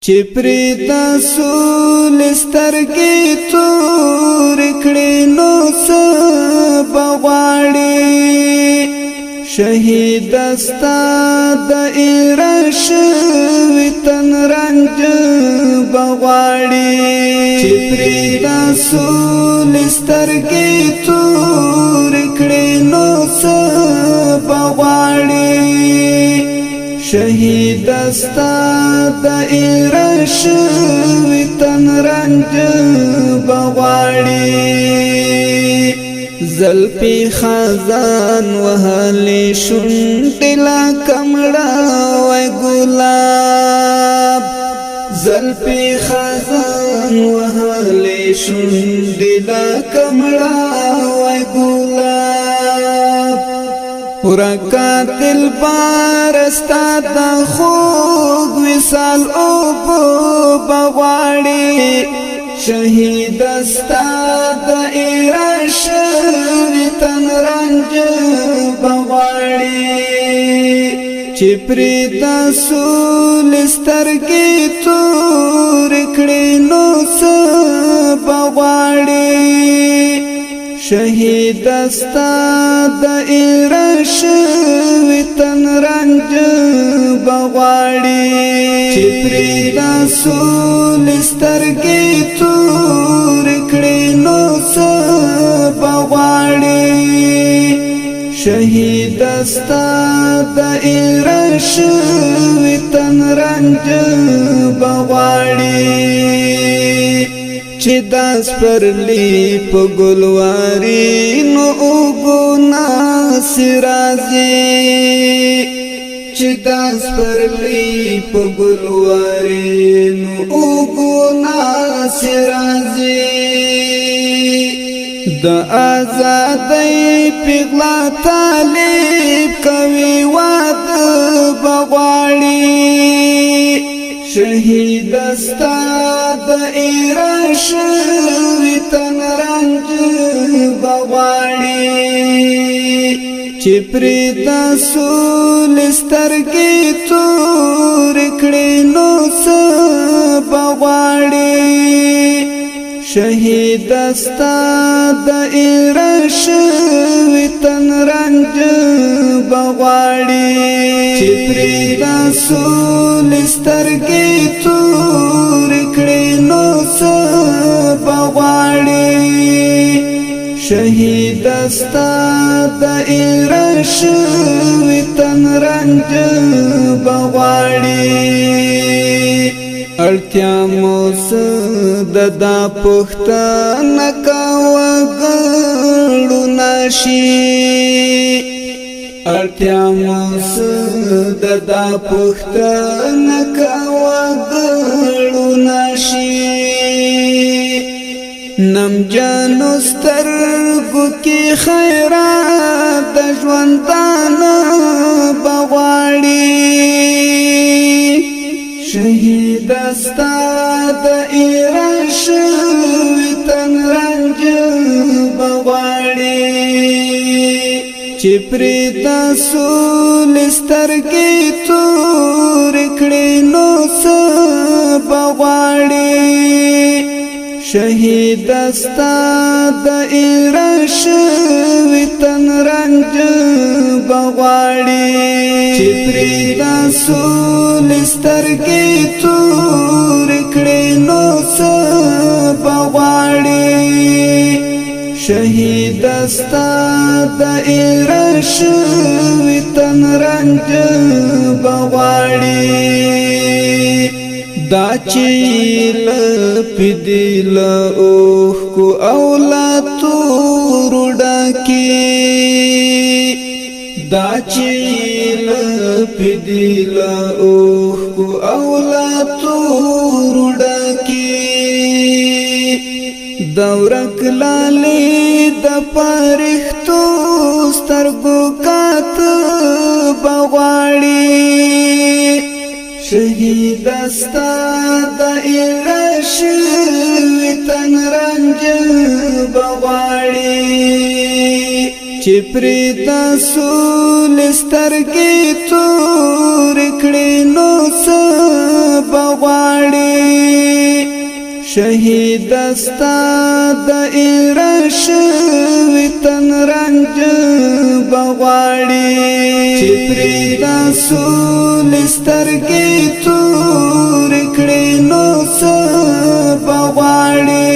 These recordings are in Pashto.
چې پرې تاسو لسترګې تور کړې نو څه بغواړي شهید استا د ایرش وطن رنج بغواړي چې پرې تاسو لسترګې تور کړې نو څه بغواړي شهید استا د ایرش وطن رنج بغواړي زلفی خزان وهلی شونډې لا کمړه وای ګلاب زلفی خزان وهلی شونډې لا کمړه وای ګلاب ورکات البار استاد خوږ وصال او بغواړي شهید استاد ایرش وطن رنج بغواړي چې پرې تاسو لسترګې تور کړې نو څه بغواړي شهید استا د ایرش وطن رنج بغواړي چې پرې تاسو لسترګې تور کړې نو څه بغواړي شهید استا د ایرش وطن رنج بغواړي چې داس پرلی په ګلواري نو وګنا سرازي چې داس پرلی په ګلواري نو وګنا سرازي د آزادۍ پیغلا طالب کوي واد بغواړي شهید استا د ایرش وطن رنج بغواړي چې پرې تاسو لسترګې تور کړې نو څه بغواړي شهید استا د ایرش وطن رنج بغواړي چې پرې تاسو لسترګې تور کړې نو څه بغواړي شهید استا د ایرش وطن رنج بغواړي اړتیا موس ددا پښتنه کا وګړو نشي اړتیا موس ددا پښتنه کا وګړو نشي نم جانو سترګو کې خیرات د ژوندان بغواړي شهید استا د ایرش وطن رنج بغواړي چې پرې تاسو لسترګې تور کړې نو څه بغواړي شهید استا د ایرش وطن رنج بغواړي چې پرې تاسو لسترګې تور کړې نو څه بغواړي شهید استا د ایرش وطن رنج بغواړي دا چیل پدیل اوخ کو اولاد تور ډکی دا چیل پدیل اوخ کو اولاد تور ډکی دورک لالی د پرختو سترګو کات بغواړي شهید استا د ایرش وطن رنج بغواړي چې پرې تاسو لسترګې تور کړې نو څه بغواړي شهید استا د ایرش وطن رنج بغواړي چې پرې تاسو لسترګې تور کړې نو څه بغواړي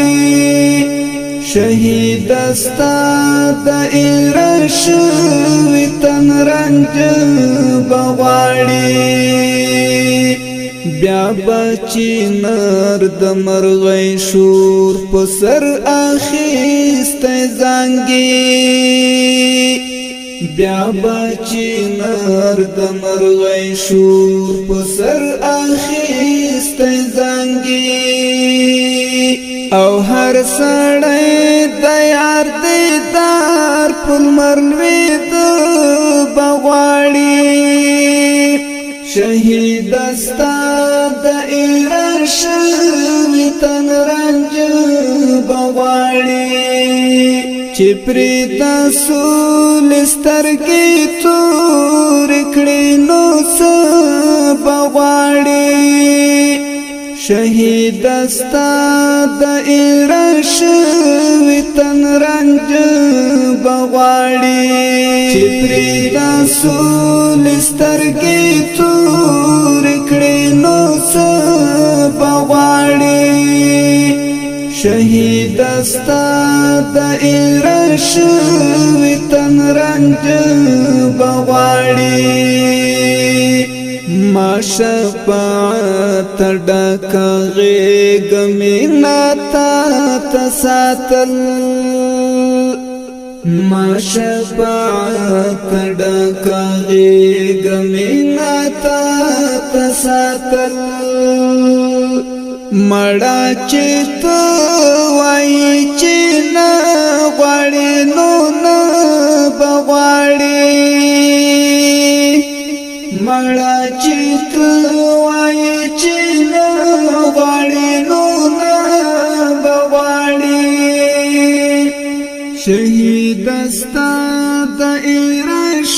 شهید استا د ایرش وطن رنج بغواړي بیا بچی نر د مرغی شور په سر اخیسته زنګي بیا بچی نر د مرغی شور په سر اخیسته زنګي او هر سړی د یار دیدار پر مرلوی د بغواړي شهید استا د ایرش وطن رنج بغواړي چې پرې تاسو لسترګې تور کړې نو څه بغواړي شهید استا د ایرش وطن رنج بغواړي چې پرې تاسو لسترګې تور کړې نو څه بغواړي شهید استا د ایرش وطن رنج بغواړي ما شفاعت ډکه غېږ مې ناتا تساتل ما شفاعت ډکه غېږ مې ناتا تساتل مړه چې ته وایې چې نه غواړې نو نه بغواړې مړه چې ته وایې چې نه غواړې نو نه بغواړې شهید استا د ایرش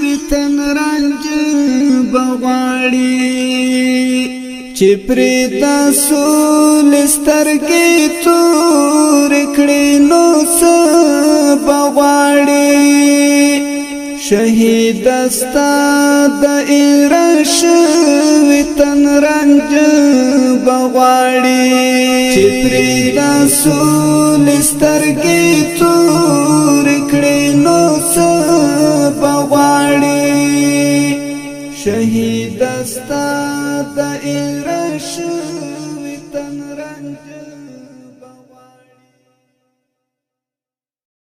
وطن رنج بغواړي چې پرې تاسو لسترګې تور کړې نو څه بغواړي شهید استا د ایرش وطن رنج بغواړي چې پرې تاسو لسترګې تور کړې نو څه بغواړي شهید استا د ایرش